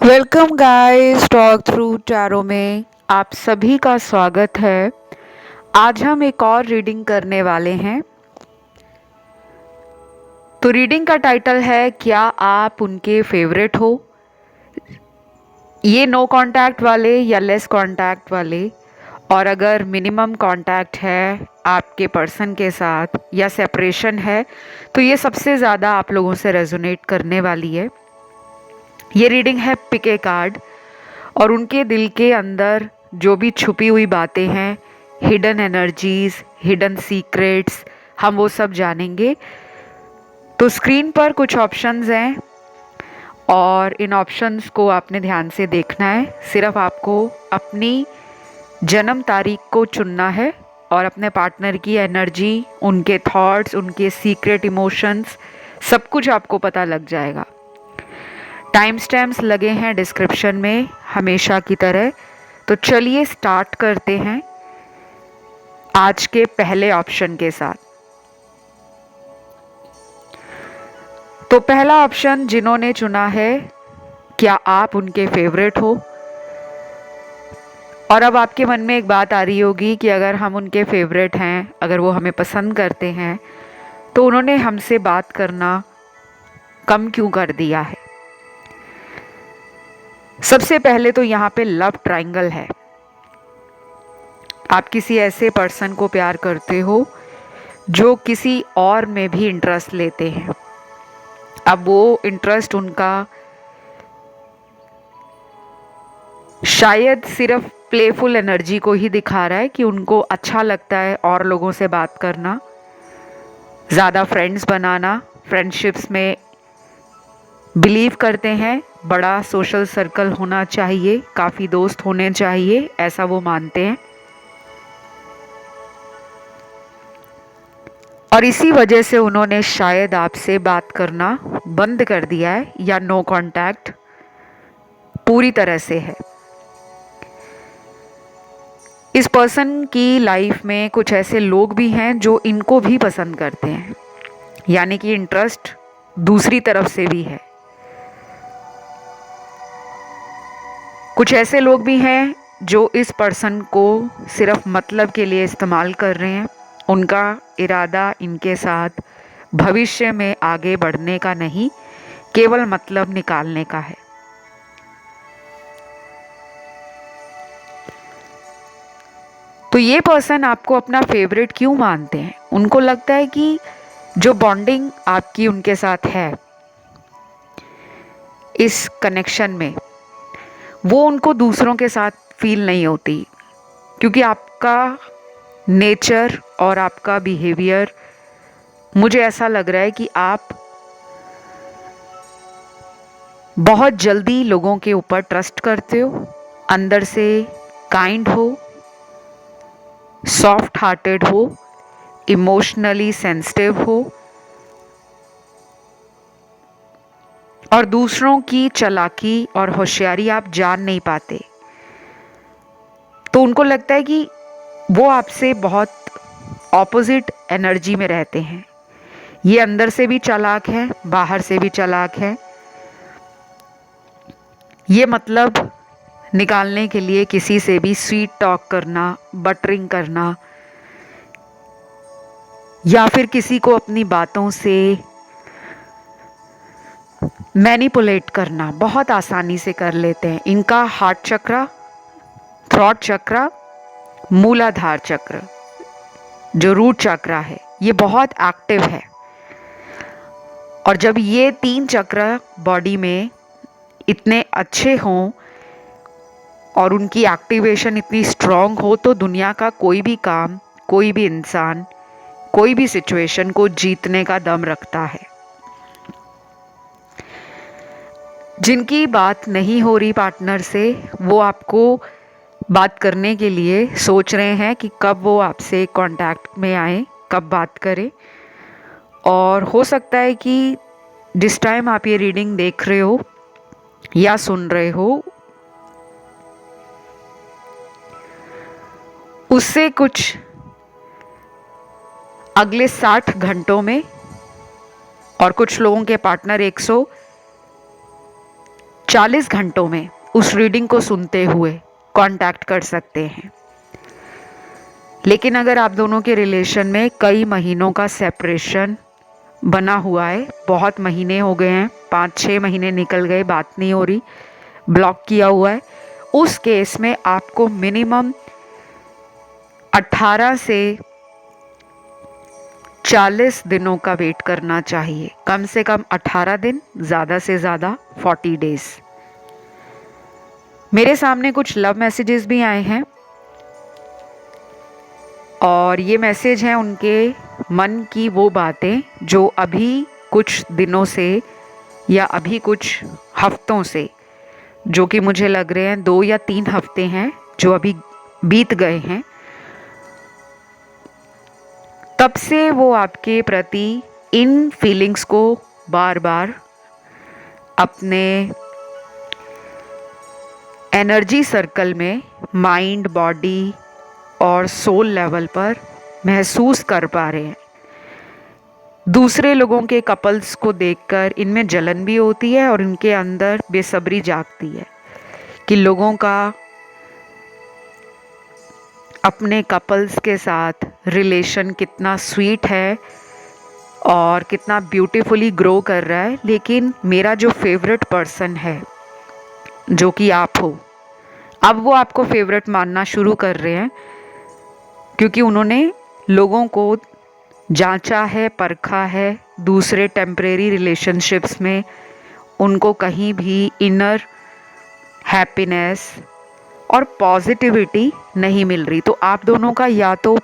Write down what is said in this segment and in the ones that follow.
Welcome guys talk through tarot में आप सभी का स्वागत है। आज हम एक और रीडिंग करने वाले हैं। तो रीडिंग का टाइटल है क्या आप उनके फेवरेट हो। ये नो कांटेक्ट वाले या लेस कांटेक्ट वाले, और अगर मिनिमम कांटेक्ट है आपके पर्सन के साथ या सेपरेशन है तो ये सबसे ज़्यादा आप लोगों से रेजोनेट करने वाली है। ये रीडिंग है पिक ए कार्ड, और उनके दिल के अंदर जो भी छुपी हुई बातें हैं, हिडन एनर्जीज, हिडन सीक्रेट्स, हम वो सब जानेंगे। तो स्क्रीन पर कुछ ऑप्शंस हैं और इन ऑप्शंस को आपने ध्यान से देखना है। सिर्फ आपको अपनी जन्म तारीख को चुनना है और अपने पार्टनर की एनर्जी, उनके थॉट्स, उनके सीक्रेट इमोशंस, सब कुछ आपको पता लग जाएगा। टाइम स्टैम्प्स लगे हैं डिस्क्रिप्शन में हमेशा की तरह। तो चलिए स्टार्ट करते हैं आज के पहले ऑप्शन के साथ। तो पहला ऑप्शन जिन्होंने चुना है, क्या आप उनके फेवरेट हो। और अब आपके मन में एक बात आ रही होगी कि अगर हम उनके फेवरेट हैं, अगर वो हमें पसंद करते हैं, तो उन्होंने हमसे बात करना कम क्यों कर दिया है। सबसे पहले तो यहाँ पे लव ट्रायंगल है। आप किसी ऐसे पर्सन को प्यार करते हो जो किसी और में भी इंटरेस्ट लेते हैं। अब वो इंटरेस्ट उनका शायद सिर्फ प्लेफुल एनर्जी को ही दिखा रहा है कि उनको अच्छा लगता है और लोगों से बात करना, ज़्यादा फ्रेंड्स बनाना, फ्रेंडशिप्स में बिलीव करते हैं, बड़ा सोशल सर्कल होना चाहिए, काफ़ी दोस्त होने चाहिए, ऐसा वो मानते हैं। और इसी वजह से उन्होंने शायद आपसे बात करना बंद कर दिया है या नो कांटेक्ट पूरी तरह से है। इस पर्सन की लाइफ में कुछ ऐसे लोग भी हैं जो इनको भी पसंद करते हैं, यानी कि इंटरेस्ट दूसरी तरफ से भी है। कुछ ऐसे लोग भी हैं जो इस पर्सन को सिर्फ मतलब के लिए इस्तेमाल कर रहे हैं। उनका इरादा इनके साथ भविष्य में आगे बढ़ने का नहीं, केवल मतलब निकालने का है। तो ये पर्सन आपको अपना फेवरेट क्यों मानते हैं? उनको लगता है कि जो बॉन्डिंग आपकी उनके साथ है इस कनेक्शन में, वो उनको दूसरों के साथ फील नहीं होती, क्योंकि आपका नेचर और आपका बिहेवियर, मुझे ऐसा लग रहा है कि आप बहुत जल्दी लोगों के ऊपर ट्रस्ट करते हो, अंदर से काइंड हो, सॉफ्ट हार्टेड हो, इमोशनली सेंसिटिव हो, और दूसरों की चालाकी और होशियारी आप जान नहीं पाते। तो उनको लगता है कि वो आपसे बहुत ऑपोजिट एनर्जी में रहते हैं। ये अंदर से भी चालाक है, बाहर से भी चालाक है। ये मतलब निकालने के लिए किसी से भी स्वीट टॉक करना, बटरिंग करना, या फिर किसी को अपनी बातों से मैनिपुलेट करना बहुत आसानी से कर लेते हैं। इनका हार्ट चक्र, थ्रॉट चक्र, मूलाधार चक्र, जो रूट चक्र है, ये बहुत एक्टिव है। और जब ये तीन चक्र बॉडी में इतने अच्छे हों और उनकी एक्टिवेशन इतनी स्ट्रांग हो, तो दुनिया का कोई भी काम, कोई भी इंसान, कोई भी सिचुएशन को जीतने का दम रखता है। जिनकी बात नहीं हो रही पार्टनर से, वो आपको बात करने के लिए सोच रहे हैं कि कब वो आपसे कांटेक्ट में आए, कब बात करें। और हो सकता है कि जिस टाइम आप ये रीडिंग देख रहे हो या सुन रहे हो, उससे कुछ अगले 60 घंटों में, और कुछ लोगों के पार्टनर 40 घंटों में उस रीडिंग को सुनते हुए कांटेक्ट कर सकते हैं। लेकिन अगर आप दोनों के रिलेशन में कई महीनों का सेपरेशन बना हुआ है, बहुत महीने हो गए हैं, 5-6 महीने निकल गए, बात नहीं हो रही, ब्लॉक किया हुआ है, उस केस में आपको मिनिमम 18 से 40 दिनों का वेट करना चाहिए। कम से कम 18 दिन, ज़्यादा से ज़्यादा 40 डेज। मेरे सामने कुछ लव मैसेजेस भी आए हैं और ये मैसेज हैं उनके मन की वो बातें जो अभी कुछ दिनों से या अभी कुछ हफ्तों से, जो कि मुझे लग रहे हैं 2 या 3 हफ्ते हैं जो अभी बीत गए हैं, तब से वो आपके प्रति इन फीलिंग्स को बार बार अपने एनर्जी सर्कल में, माइंड, बॉडी और सोल लेवल पर महसूस कर पा रहे हैं। दूसरे लोगों के कपल्स को देखकर इनमें जलन भी होती है और इनके अंदर बेसब्री जागती है कि लोगों का अपने कपल्स के साथ रिलेशन कितना स्वीट है और कितना ब्यूटीफुली ग्रो कर रहा है। लेकिन मेरा जो फेवरेट पर्सन है, जो कि आप हो, अब वो आपको फेवरेट मानना शुरू कर रहे हैं क्योंकि उन्होंने लोगों को जांचा है, परखा है। दूसरे टेम्परेरी रिलेशनशिप्स में उनको कहीं भी इनर हैप्पीनेस और पॉजिटिविटी नहीं मिल रही। तो आप दोनों का या तो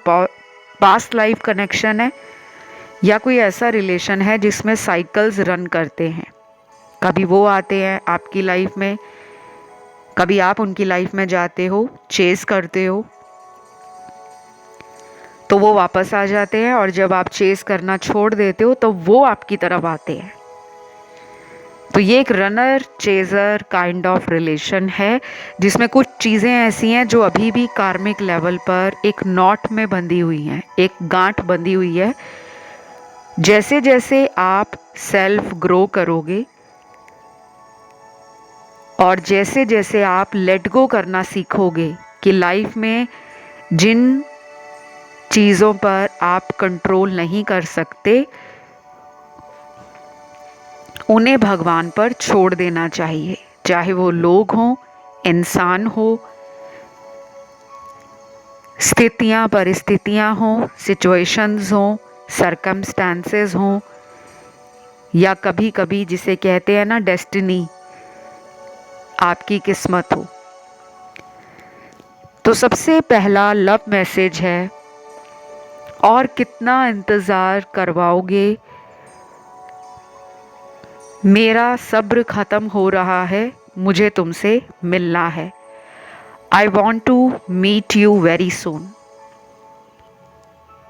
पास्ट लाइफ कनेक्शन है या कोई ऐसा रिलेशन है जिसमें साइकिल्स रन करते हैं। कभी वो आते हैं आपकी लाइफ में, कभी आप उनकी लाइफ में जाते हो, चेस करते हो, तो वो वापस आ जाते हैं और जब आप चेस करना छोड़ देते हो तो वो आपकी तरफ आते हैं। तो ये एक runner chaser kind of relation है जिसमें कुछ चीज़ें ऐसी हैं जो अभी भी कार्मिक लेवल पर एक नॉट में बंधी हुई हैं, एक गांठ बंधी हुई है। जैसे जैसे आप सेल्फ ग्रो करोगे और जैसे जैसे आप लेट गो करना सीखोगे कि लाइफ में जिन चीज़ों पर आप कंट्रोल नहीं कर सकते उन्हें भगवान पर छोड़ देना चाहिए, चाहे वो लोग हों, इंसान हो, स्थितियाँ, परिस्थितियाँ हों, सिचुएशंस हों, सरकमस्टेंसेस हों, या कभी कभी जिसे कहते हैं ना डेस्टिनी, आपकी किस्मत हो। तो सबसे पहला लव मैसेज है, और कितना इंतज़ार करवाओगे, मेरा सब्र ख़त्म हो रहा है, मुझे तुमसे मिलना है। I want to meet you very soon.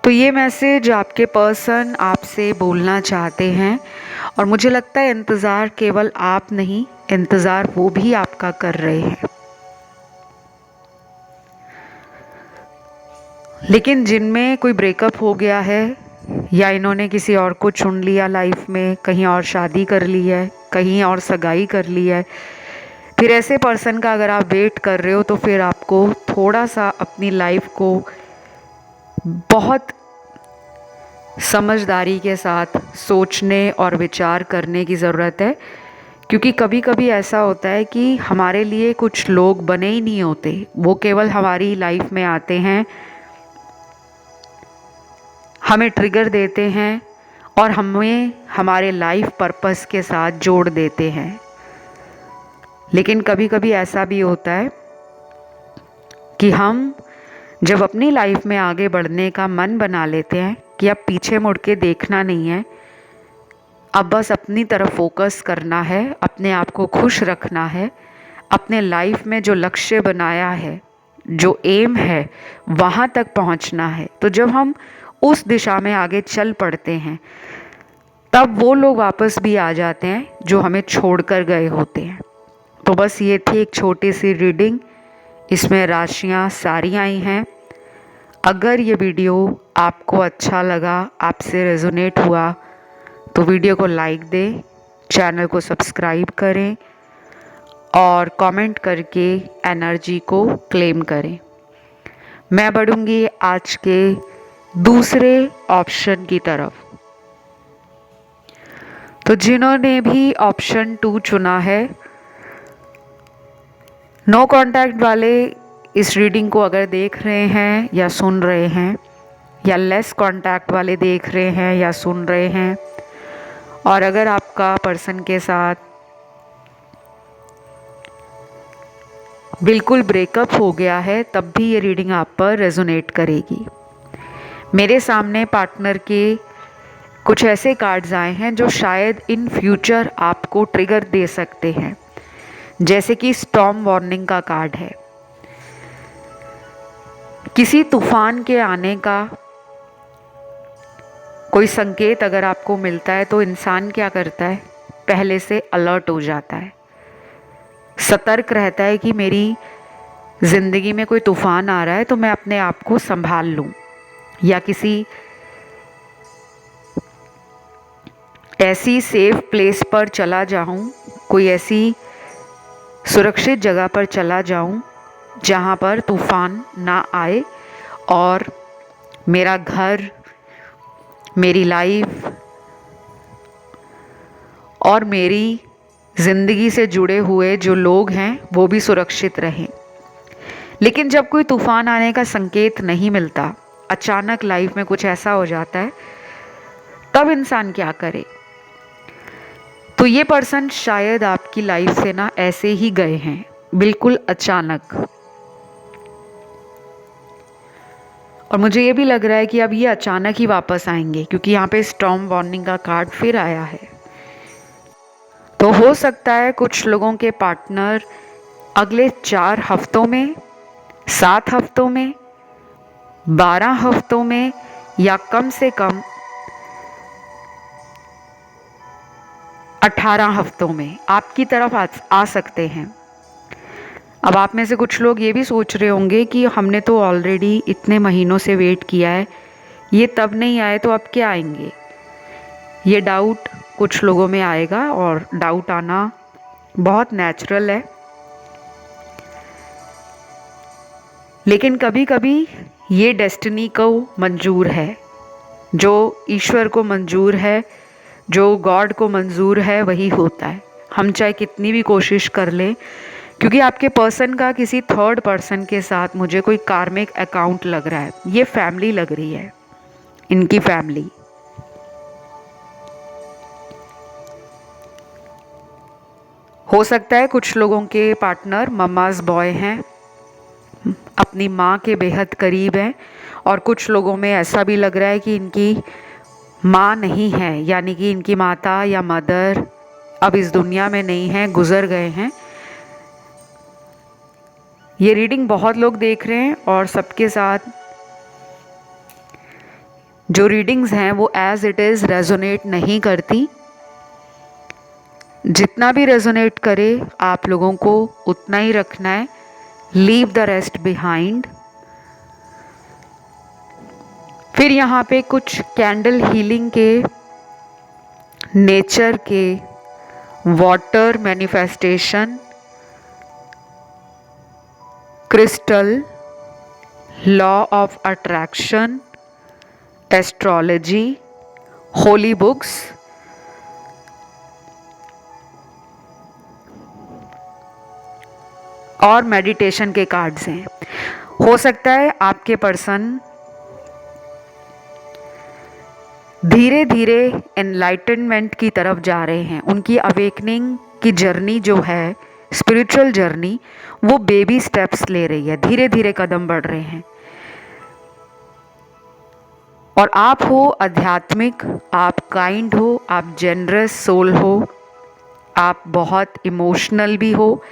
तो ये मैसेज आपके पर्सन आपसे बोलना चाहते हैं और मुझे लगता है इंतज़ार केवल आप नहीं, इंतज़ार वो भी आपका कर रहे हैं। लेकिन जिनमें कोई ब्रेकअप हो गया है या इन्होंने किसी और को चुन लिया लाइफ में, कहीं और शादी कर ली है, कहीं और सगाई कर ली है, फिर ऐसे पर्सन का अगर आप वेट कर रहे हो तो फिर आपको थोड़ा सा अपनी लाइफ को बहुत समझदारी के साथ सोचने और विचार करने की ज़रूरत है। क्योंकि कभी कभी ऐसा होता है कि हमारे लिए कुछ लोग बने ही नहीं होते, वो केवल हमारी लाइफ में आते हैं, हमें ट्रिगर देते हैं और हमें हमारे लाइफ पर्पस के साथ जोड़ देते हैं। लेकिन कभी कभी ऐसा भी होता है कि हम जब अपनी लाइफ में आगे बढ़ने का मन बना लेते हैं कि अब पीछे मुड़ के देखना नहीं है, अब बस अपनी तरफ फोकस करना है, अपने आप को खुश रखना है, अपने लाइफ में जो लक्ष्य बनाया है, जो एम है, वहाँ तक पहुँचना है। तो जब हम उस दिशा में आगे चल पड़ते हैं तब वो लोग वापस भी आ जाते हैं जो हमें छोड़कर गए होते हैं। तो बस ये थी एक छोटी सी रीडिंग, इसमें राशियाँ सारी आई हैं। अगर ये वीडियो आपको अच्छा लगा, आपसे रेजोनेट हुआ, तो वीडियो को लाइक दें, चैनल को सब्सक्राइब करें और कमेंट करके एनर्जी को क्लेम करें। मैं बढ़ूंगी आज के दूसरे ऑप्शन की तरफ। तो जिन्होंने भी ऑप्शन 2 चुना है, नो कांटेक्ट वाले इस रीडिंग को अगर देख रहे हैं या सुन रहे हैं, या लेस कांटेक्ट वाले देख रहे हैं या सुन रहे हैं, और अगर आपका पर्सन के साथ बिल्कुल ब्रेकअप हो गया है, तब भी ये रीडिंग आप पर रेजोनेट करेगी। मेरे सामने पार्टनर के कुछ ऐसे कार्ड्स आए हैं जो शायद इन फ्यूचर आपको ट्रिगर दे सकते हैं, जैसे कि स्टॉर्म वार्निंग का कार्ड है। किसी तूफान के आने का कोई संकेत अगर आपको मिलता है तो इंसान क्या करता है, पहले से अलर्ट हो जाता है, सतर्क रहता है कि मेरी ज़िंदगी में कोई तूफान आ रहा है तो मैं अपने आप को संभाल लूँ, या किसी ऐसी सेफ प्लेस पर चला जाऊँ, कोई ऐसी सुरक्षित जगह पर चला जाऊँ जहाँ पर तूफान ना आए और मेरा घर, मेरी लाइफ और मेरी ज़िंदगी से जुड़े हुए जो लोग हैं वो भी सुरक्षित रहें। लेकिन जब कोई तूफान आने का संकेत नहीं मिलता, अचानक लाइफ में कुछ ऐसा हो जाता है, तब इंसान क्या करे? तो ये पर्सन शायद आपकी लाइफ से ना ऐसे ही गए हैं, बिल्कुल अचानक। और मुझे ये भी लग रहा है कि अब ये अचानक ही वापस आएंगे, क्योंकि यहाँ पे स्टॉर्म वार्निंग का कार्ड फिर आया है। तो हो सकता है कुछ लोगों के पार्टनर अगले 4 हफ्तों में, 7 हफ्तों में, 12 हफ्तों में, या कम से कम 18 हफ्तों में आपकी तरफ आ सकते हैं। अब आप में से कुछ लोग ये भी सोच रहे होंगे कि हमने तो ऑलरेडी इतने महीनों से वेट किया है, ये तब नहीं आए तो अब क्या आएंगे? ये डाउट कुछ लोगों में आएगा, और डाउट आना बहुत नेचुरल है। लेकिन कभी कभी ये डेस्टिनी को मंजूर है, जो ईश्वर को मंजूर है, जो गॉड को मंजूर है, वही होता है। हम चाहे कितनी भी कोशिश कर लें, क्योंकि आपके पर्सन का किसी थर्ड पर्सन के साथ मुझे कोई कार्मिक अकाउंट लग रहा है। ये फैमिली लग रही है, इनकी फैमिली। हो सकता है कुछ लोगों के पार्टनर मम्माज बॉय हैं, अपनी माँ के बेहद करीब हैं, और कुछ लोगों में ऐसा भी लग रहा है कि इनकी माँ नहीं है, यानी कि इनकी माता या मदर अब इस दुनिया में नहीं है, गुजर गए हैं। ये रीडिंग बहुत लोग देख रहे हैं, और सबके साथ जो रीडिंग्स हैं वो एज इट इज़ रेजोनेट नहीं करती। जितना भी रेजोनेट करे आप लोगों को उतना ही रखना है। Leave the rest behind. फिर यहाँ पे कुछ कैंडल हीलिंग के, नेचर के, water manifestation, crystal, law of attraction, astrology, holy books, और मेडिटेशन के कार्ड्स हैं। हो सकता है आपके पर्सन धीरे धीरे एनलाइटनमेंट की तरफ जा रहे हैं। उनकी अवेकनिंग की जर्नी जो है, स्पिरिचुअल जर्नी, वो बेबी स्टेप्स ले रही है, धीरे धीरे कदम बढ़ रहे हैं। और आप हो आध्यात्मिक, आप काइंड हो, आप जेनरस सोल हो, आप बहुत इमोशनल भी हो,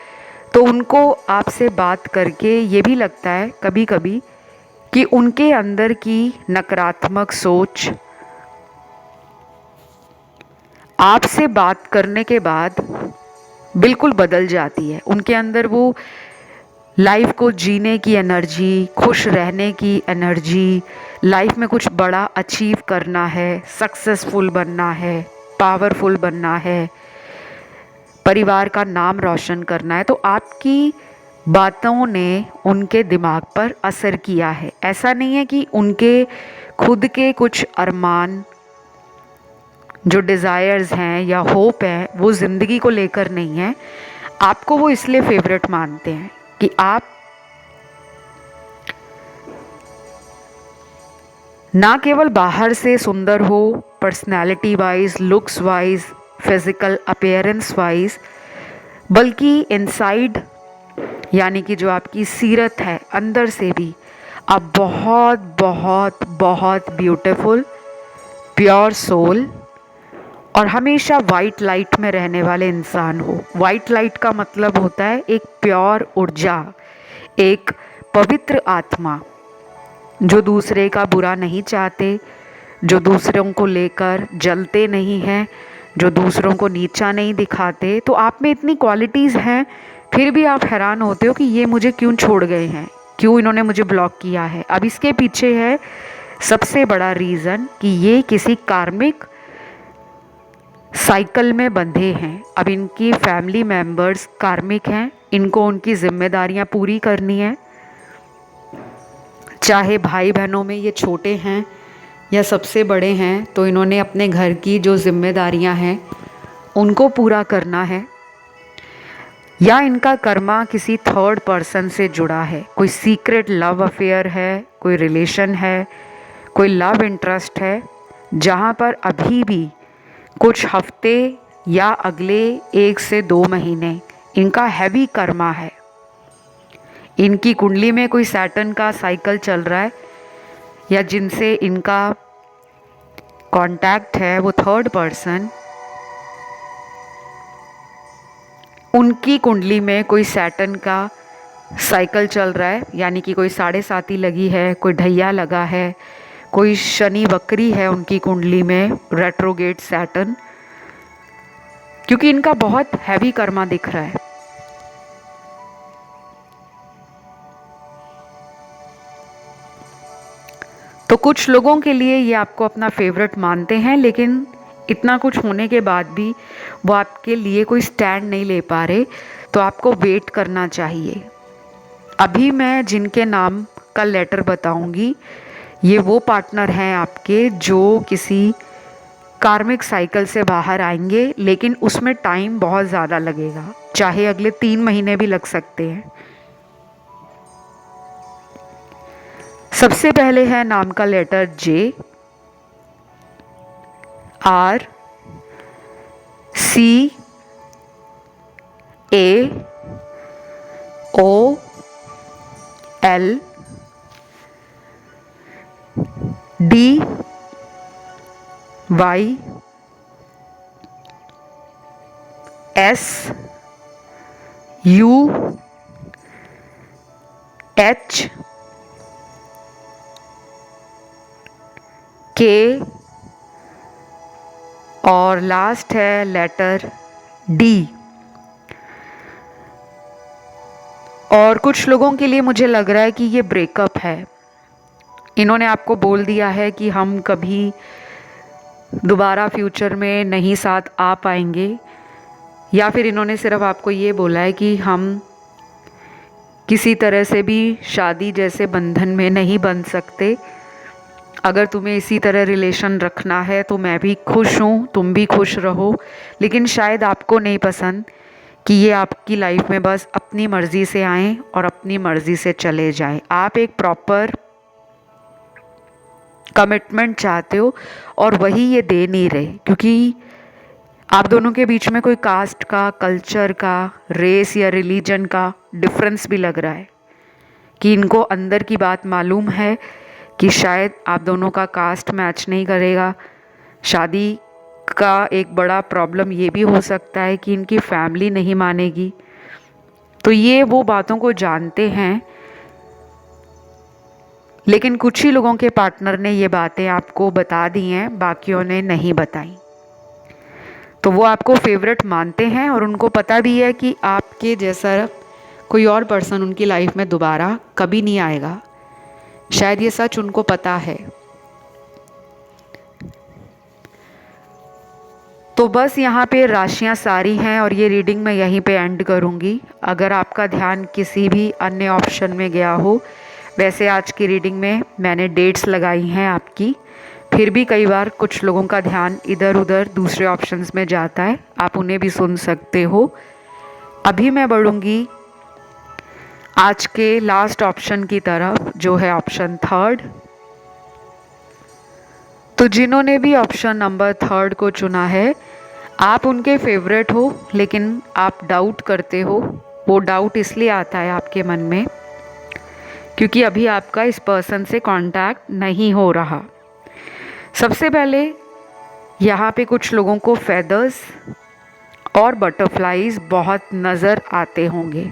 तो उनको आपसे बात करके ये भी लगता है कभी कभी कि उनके अंदर की नकारात्मक सोच आपसे बात करने के बाद बिल्कुल बदल जाती है। उनके अंदर वो लाइफ को जीने की एनर्जी, खुश रहने की एनर्जी, लाइफ में कुछ बड़ा अचीव करना है, सक्सेसफुल बनना है, पावरफुल बनना है, परिवार का नाम रोशन करना है, तो आपकी बातों ने उनके दिमाग पर असर किया है। ऐसा नहीं है कि उनके खुद के कुछ अरमान, जो डिज़ायर्स हैं या होप है, वो ज़िंदगी को लेकर नहीं है। आपको वो इसलिए फेवरेट मानते हैं कि आप ना केवल बाहर से सुंदर हो, personality wise, looks wise, physical appearance wise, बल्कि इनसाइड यानी कि जो आपकी सीरत है, अंदर से भी आप बहुत बहुत बहुत ब्यूटीफुल, प्योर सोल और हमेशा वाइट लाइट में रहने वाले इंसान हो। वाइट लाइट का मतलब होता है एक प्योर ऊर्जा, एक पवित्र आत्मा, जो दूसरे का बुरा नहीं चाहते, जो दूसरों को लेकर जलते नहीं हैं, जो दूसरों को नीचा नहीं दिखाते। तो आप में इतनी क्वालिटीज़ हैं, फिर भी आप हैरान होते हो कि ये मुझे क्यों छोड़ गए हैं, क्यों इन्होंने मुझे ब्लॉक किया है। अब इसके पीछे है सबसे बड़ा रीज़न कि ये किसी कार्मिक साइकिल में बंधे हैं। अब इनकी फैमिली मेंबर्स कार्मिक हैं, इनको उनकी जिम्मेदारियां पूरी करनी है, चाहे भाई बहनों में ये छोटे हैं या सबसे बड़े हैं, तो इन्होंने अपने घर की जो जिम्मेदारियां हैं उनको पूरा करना है। या इनका कर्मा किसी थर्ड पर्सन से जुड़ा है, कोई सीक्रेट लव अफेयर है, कोई रिलेशन है, कोई लव इंटरेस्ट है, जहाँ पर अभी भी कुछ हफ्ते या अगले 1 से 2 महीने इनका हैवी कर्मा है। इनकी कुंडली में कोई सैटर्न का साइकिल चल रहा है या जिनसे इनका कांटेक्ट है वो थर्ड पर्सन, उनकी कुंडली में कोई सैटर्न का साइकिल चल रहा है, यानी कि कोई 7.5 लगी है, कोई ढैया लगा है, कोई शनि वक्री है उनकी कुंडली में, रेट्रोगेट सैटर्न, क्योंकि इनका बहुत हैवी कर्मा दिख रहा है। तो कुछ लोगों के लिए ये आपको अपना फेवरेट मानते हैं, लेकिन इतना कुछ होने के बाद भी वो आपके लिए कोई स्टैंड नहीं ले पा रहे, तो आपको वेट करना चाहिए। अभी मैं जिनके नाम का लेटर बताऊंगी, ये वो पार्टनर हैं आपके जो किसी कार्मिक साइकिल से बाहर आएंगे, लेकिन उसमें टाइम बहुत ज़्यादा लगेगा, चाहे अगले 3 महीने भी लग सकते हैं। सबसे पहले है नाम का letter J, R, C, A, O, L, D, Y, S, U, H, K और लास्ट है लेटर D। और कुछ लोगों के लिए मुझे लग रहा है कि ये ब्रेकअप है। इन्होंने आपको बोल दिया है कि हम कभी दोबारा फ्यूचर में नहीं साथ आ पाएंगे, या फिर इन्होंने सिर्फ आपको ये बोला है कि हम किसी तरह से भी शादी जैसे बंधन में नहीं बन सकते। अगर तुम्हें इसी तरह रिलेशन रखना है तो मैं भी खुश हूँ, तुम भी खुश रहो, लेकिन शायद आपको नहीं पसंद कि ये आपकी लाइफ में बस अपनी मर्ज़ी से आएँ और अपनी मर्ज़ी से चले जाएं। आप एक प्रॉपर कमिटमेंट चाहते हो और वही ये दे नहीं रहे, क्योंकि आप दोनों के बीच में कोई कास्ट का, कल्चर का, रेस या रिलीजन का डिफरेंस भी लग रहा है कि इनको अंदर की बात मालूम है कि शायद आप दोनों का कास्ट मैच नहीं करेगा। शादी का एक बड़ा प्रॉब्लम ये भी हो सकता है कि इनकी फैमिली नहीं मानेगी। तो ये वो बातों को जानते हैं, लेकिन कुछ ही लोगों के पार्टनर ने ये बातें आपको बता दी हैं, बाकियों ने नहीं बताई। तो वो आपको फेवरेट मानते हैं और उनको पता भी है कि आपके जैसा कोई और पर्सन उनकी लाइफ में दोबारा कभी नहीं आएगा। शायद ये सच उनको पता है। तो बस यहाँ पे राशियाँ सारी हैं और ये रीडिंग मैं यहीं पे एंड करूँगी। अगर आपका ध्यान किसी भी अन्य ऑप्शन में गया हो, वैसे आज की रीडिंग में मैंने डेट्स लगाई हैं आपकी, फिर भी कई बार कुछ लोगों का ध्यान इधर उधर दूसरे ऑप्शंस में जाता है, आप उन्हें भी सुन सकते हो। अभी मैं बढ़ूँगी आज के लास्ट ऑप्शन की तरफ, जो है ऑप्शन थर्ड। तो जिन्होंने भी ऑप्शन नंबर थर्ड को चुना है, आप उनके फेवरेट हो, लेकिन आप डाउट करते हो। वो डाउट इसलिए आता है आपके मन में क्योंकि अभी आपका इस पर्सन से कांटेक्ट नहीं हो रहा। सबसे पहले यहाँ पे कुछ लोगों को फेदर्स और बटरफ्लाईज बहुत नज़र आते होंगे।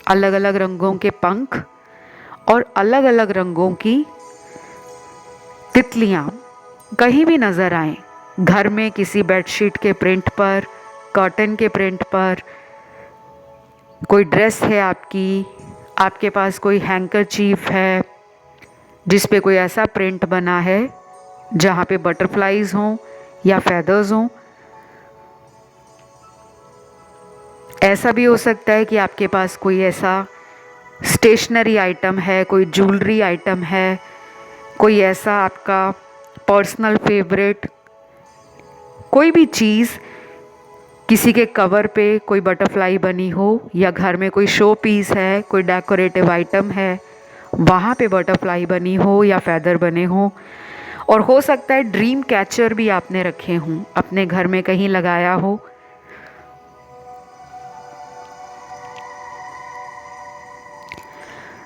अलग अलग रंगों के पंख और अलग अलग रंगों की तितलियाँ कहीं भी नज़र आएं, घर में किसी बेडशीट के प्रिंट पर, कर्टन के प्रिंट पर, कोई ड्रेस है आपकी, आपके पास कोई हैंकरचीफ है जिस पे कोई ऐसा प्रिंट बना है जहाँ पे बटरफ्लाईज हों या फेदर्स हों। ऐसा भी हो सकता है कि आपके पास कोई ऐसा स्टेशनरी आइटम है, कोई ज्वेलरी आइटम है, कोई ऐसा आपका पर्सनल फेवरेट कोई भी चीज़, किसी के कवर पे कोई बटरफ्लाई बनी हो, या घर में कोई शो पीस है, कोई डेकोरेटिव आइटम है, वहाँ पे बटरफ्लाई बनी हो या फेदर बने हो। और हो सकता है ड्रीम कैचर भी आपने रखे हों, अपने घर में कहीं लगाया हो।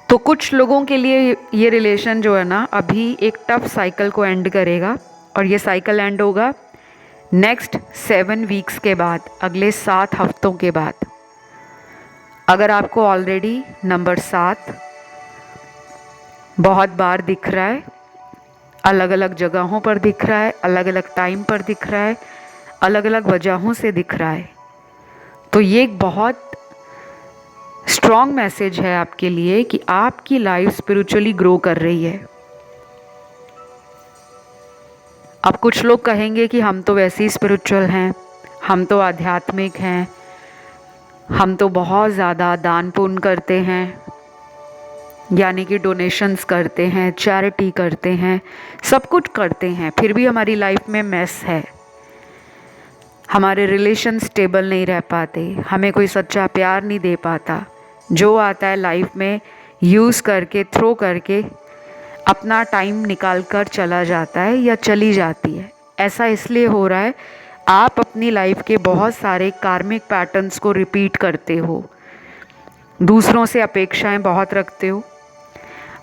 तो कुछ लोगों के लिए ये रिलेशन जो है ना, अभी एक टफ साइकिल को एंड करेगा, और ये साइकिल एंड होगा नेक्स्ट 7 वीक्स के बाद, अगले 7 हफ्तों के बाद। अगर आपको ऑलरेडी नंबर 7 बहुत बार दिख रहा है, अलग अलग जगहों पर दिख रहा है, अलग अलग टाइम पर दिख रहा है, अलग अलग वजहों से दिख रहा है, तो ये एक बहुत स्ट्रॉन्ग मैसेज है आपके लिए कि आपकी लाइफ स्पिरिचुअली ग्रो कर रही है। अब कुछ लोग कहेंगे कि हम तो वैसे ही स्पिरिचुअल हैं, हम तो आध्यात्मिक हैं, हम तो बहुत ज़्यादा दान पुण्य करते हैं, यानी कि डोनेशंस करते हैं, चैरिटी करते हैं, सब कुछ करते हैं, फिर भी हमारी लाइफ में मेस है, हमारे रिलेशन स्टेबल नहीं रह पाते, हमें कोई सच्चा प्यार नहीं दे पाता, जो आता है लाइफ में यूज़ करके, थ्रो करके अपना टाइम निकाल कर चला जाता है या चली जाती है। ऐसा इसलिए हो रहा है, आप अपनी लाइफ के बहुत सारे कार्मिक पैटर्न्स को रिपीट करते हो, दूसरों से अपेक्षाएं बहुत रखते हो,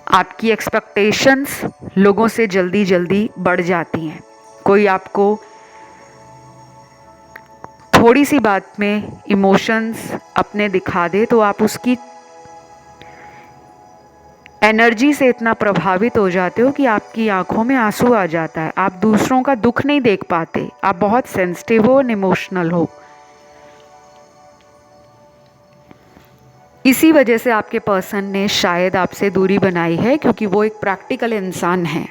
आपकी एक्सपेक्टेशंस लोगों से जल्दी जल्दी बढ़ जाती हैं। कोई आपको थोड़ी सी बात में इमोशंस अपने दिखा दे तो आप उसकी एनर्जी से इतना प्रभावित हो जाते हो कि आपकी आंखों में आंसू आ जाता है, आप दूसरों का दुख नहीं देख पाते, आप बहुत सेंसिटिव हो और इमोशनल हो। इसी वजह से आपके पर्सन ने शायद आपसे दूरी बनाई है, क्योंकि वो एक प्रैक्टिकल इंसान है।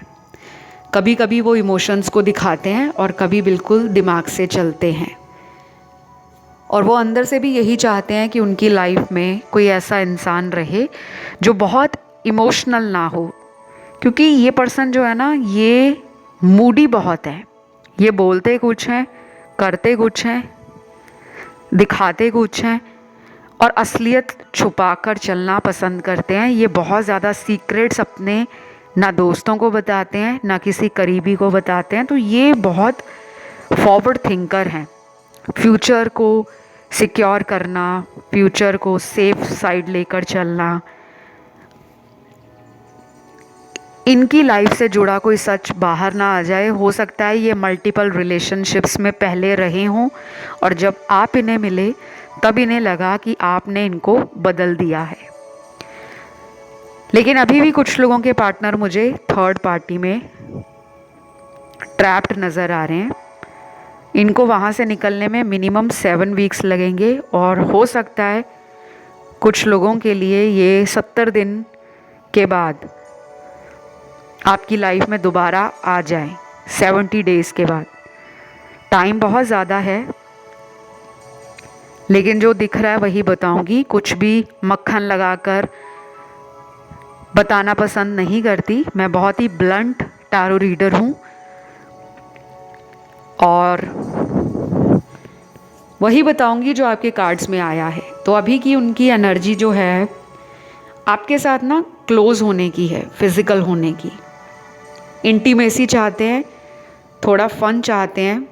कभी कभी वो इमोशंस को दिखाते हैं और कभी बिल्कुल दिमाग से चलते हैं, और वो अंदर से भी यही चाहते हैं कि उनकी लाइफ में कोई ऐसा इंसान रहे जो बहुत इमोशनल ना हो, क्योंकि ये पर्सन जो है ना, ये मूडी बहुत है, ये बोलते कुछ हैं, करते कुछ हैं, दिखाते कुछ हैं, और असलियत छुपाकर चलना पसंद करते हैं। ये बहुत ज़्यादा सीक्रेट्स अपने ना दोस्तों को बताते हैं, ना किसी करीबी को बताते हैं। तो ये बहुत फॉरवर्ड थिंकर हैं, फ्यूचर को सिक्योर करना, फ्यूचर को सेफ साइड लेकर चलना, इनकी लाइफ से जुड़ा कोई सच बाहर ना आ जाए। हो सकता है ये मल्टीपल रिलेशनशिप्स में पहले रहे हों, और जब आप इन्हें मिले तब इन्हें लगा कि आपने इनको बदल दिया है। लेकिन अभी भी कुछ लोगों के पार्टनर मुझे थर्ड पार्टी में ट्रैप्ड नज़र आ रहे हैं। इनको वहाँ से निकलने में मिनिमम 7 वीक्स लगेंगे, और हो सकता है कुछ लोगों के लिए ये 70 दिन के बाद आपकी लाइफ में दोबारा आ जाए, 70 डेज़ के बाद। टाइम बहुत ज़्यादा है, लेकिन जो दिख रहा है वही बताऊंगी। कुछ भी मक्खन लगाकर बताना पसंद नहीं करती। मैं बहुत ही ब्लंट टैरो रीडर हूँ और वही बताऊंगी जो आपके कार्ड्स में आया है। तो अभी की उनकी एनर्जी जो है आपके साथ ना क्लोज होने की है, फिजिकल होने की, इंटीमेसी चाहते हैं, थोड़ा फन चाहते हैं।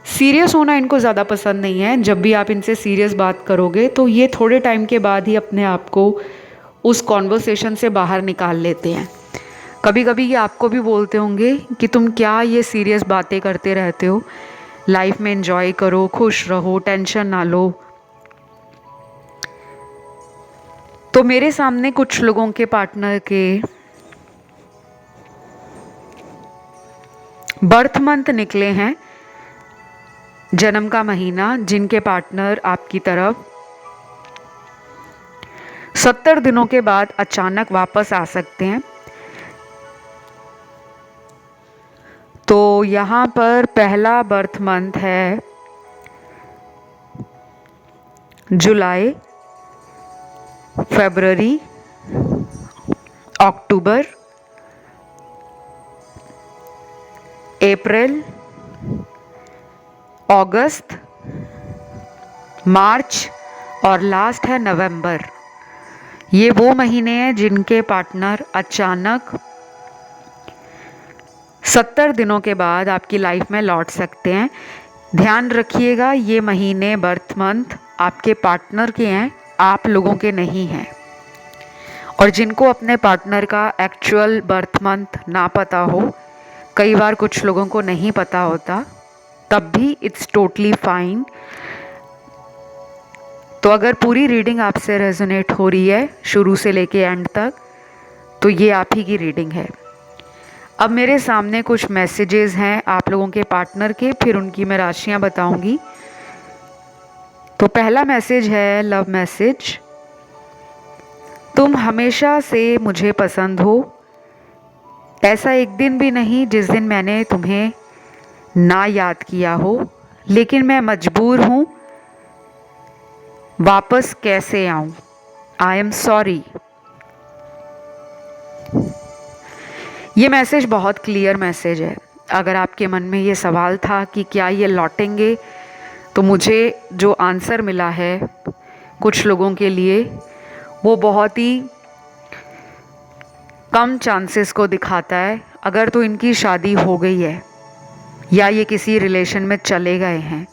सीरियस होना इनको ज़्यादा पसंद नहीं है। जब भी आप इनसे सीरियस बात करोगे तो ये थोड़े टाइम के बाद ही अपने आप को उस कॉन्वर्सेशन से बाहर निकाल लेते हैं। कभी कभी ये आपको भी बोलते होंगे कि तुम क्या ये सीरियस बातें करते रहते हो, लाइफ में एंजॉय करो, खुश रहो, टेंशन ना लो। तो मेरे सामने कुछ लोगों के पार्टनर के बर्थ मंथ निकले हैं, जन्म का महीना, जिनके पार्टनर आपकी तरफ 70 दिनों के बाद अचानक वापस आ सकते हैं। तो यहाँ पर पहला बर्थ मंथ है जुलाई, फरवरी, अक्टूबर, अप्रैल, अगस्त, मार्च और लास्ट है नवंबर। ये वो महीने हैं जिनके पार्टनर अचानक 70 दिनों के बाद आपकी लाइफ में लौट सकते हैं। ध्यान रखिएगा, ये महीने बर्थ मंथ आपके पार्टनर के हैं, आप लोगों के नहीं हैं। और जिनको अपने पार्टनर का एक्चुअल बर्थ मंथ ना पता हो, कई बार कुछ लोगों को नहीं पता होता, तब भी इट्स टोटली फाइन। तो अगर पूरी रीडिंग आपसे रेजोनेट हो रही है शुरू से लेके एंड तक, तो ये आप ही की रीडिंग है। अब मेरे सामने कुछ मैसेजेस हैं आप लोगों के पार्टनर के, फिर उनकी मैं राशियां बताऊंगी। तो पहला मैसेज है लव मैसेज। तुम हमेशा से मुझे पसंद हो, ऐसा एक दिन भी नहीं जिस दिन मैंने तुम्हें ना याद किया हो, लेकिन मैं मजबूर हूँ, वापस कैसे आऊँ, आई एम सॉरी। ये मैसेज बहुत क्लियर मैसेज है। अगर आपके मन में ये सवाल था कि क्या ये लौटेंगे, तो मुझे जो आंसर मिला है कुछ लोगों के लिए, वो बहुत ही कम चांसेस को दिखाता है। अगर तो इनकी शादी हो गई है या ये किसी रिलेशन में चले गए हैं,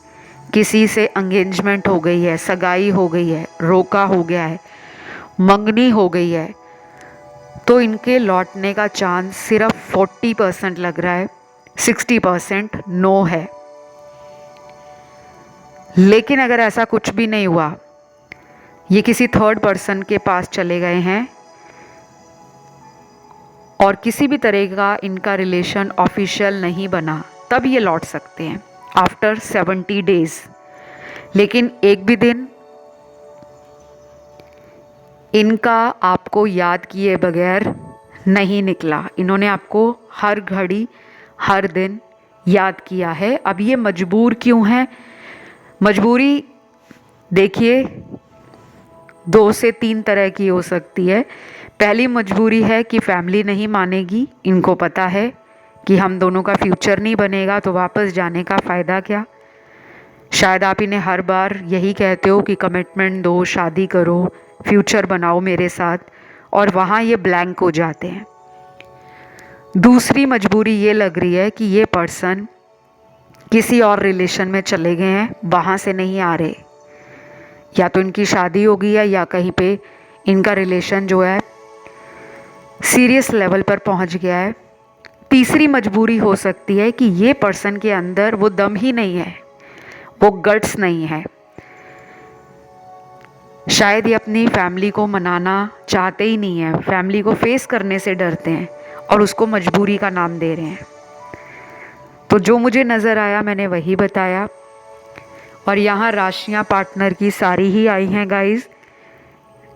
किसी से एंगेजमेंट हो गई है, सगाई हो गई है, रोका हो गया है, मंगनी हो गई है, तो इनके लौटने का चांस सिर्फ 40% लग रहा है, 60% नो है। लेकिन अगर ऐसा कुछ भी नहीं हुआ, ये किसी थर्ड पर्सन के पास चले गए हैं और किसी भी तरह का इनका रिलेशन ऑफिशियल नहीं बना, तब ये लौट सकते हैं आफ्टर 70 डेज। लेकिन एक भी दिन इनका आपको याद किए बगैर नहीं निकला। इन्होंने आपको हर घड़ी हर दिन याद किया है। अब ये मजबूर क्यों है? मजबूरी देखिए 2 से 3 तरह की हो सकती है। पहली मजबूरी है कि फैमिली नहीं मानेगी, इनको पता है कि हम दोनों का फ्यूचर नहीं बनेगा, तो वापस जाने का फ़ायदा क्या। शायद आप इन्हें हर बार यही कहते हो कि कमिटमेंट दो, शादी करो, फ्यूचर बनाओ मेरे साथ, और वहाँ ये ब्लैंक हो जाते हैं। दूसरी मजबूरी ये लग रही है कि ये पर्सन किसी और रिलेशन में चले गए हैं, वहाँ से नहीं आ रहे, या तो इनकी शादी हो गई है या कहीं पे इनका रिलेशन जो है सीरियस लेवल पर पहुँच गया है। तीसरी मजबूरी हो सकती है कि ये पर्सन के अंदर वो दम ही नहीं है, वो गट्स नहीं है। शायद ये अपनी फैमिली को मनाना चाहते ही नहीं है, फैमिली को फेस करने से डरते हैं और उसको मजबूरी का नाम दे रहे हैं। तो जो मुझे नज़र आया मैंने वही बताया। और यहाँ राशियाँ पार्टनर की सारी ही आई हैं गाइस।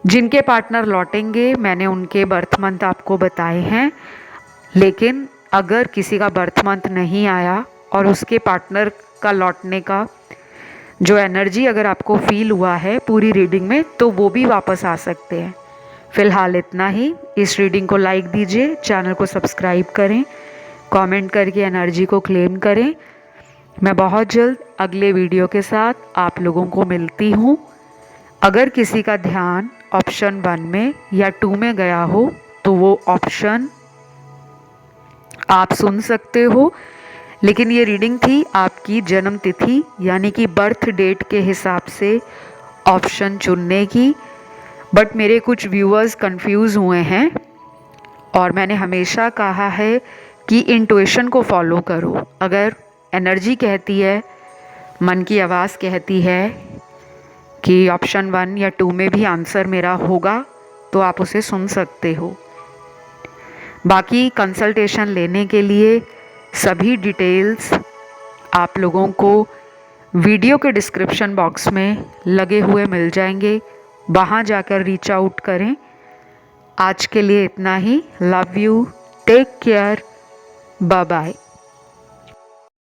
जिनके पार्टनर लौटेंगे मैंने उनके बर्थ मंथ आपको बताए हैं। लेकिन अगर किसी का बर्थ मंथ नहीं आया और उसके पार्टनर का लौटने का जो एनर्जी अगर आपको फील हुआ है पूरी रीडिंग में, तो वो भी वापस आ सकते हैं। फ़िलहाल इतना ही। इस रीडिंग को लाइक दीजिए, चैनल को सब्सक्राइब करें, कमेंट करके एनर्जी को क्लेम करें। मैं बहुत जल्द अगले वीडियो के साथ आप लोगों को मिलती हूँ। अगर किसी का ध्यान ऑप्शन 1 में या 2 में गया हो तो वो ऑप्शन आप सुन सकते हो, लेकिन ये रीडिंग थी आपकी जन्म तिथि यानी कि बर्थ डेट के हिसाब से ऑप्शन चुनने की। बट मेरे कुछ व्यूअर्स कंफ्यूज हुए हैं और मैंने हमेशा कहा है कि इंट्यूशन को फॉलो करो। अगर एनर्जी कहती है, मन की आवाज़ कहती है कि ऑप्शन 1 या 2 में भी आंसर मेरा होगा, तो आप उसे सुन सकते हो। बाकी कंसल्टेशन लेने के लिए सभी डिटेल्स आप लोगों को वीडियो के डिस्क्रिप्शन बॉक्स में लगे हुए मिल जाएंगे, वहाँ जाकर रीच आउट करें। आज के लिए इतना ही। Love you, take care, bye bye.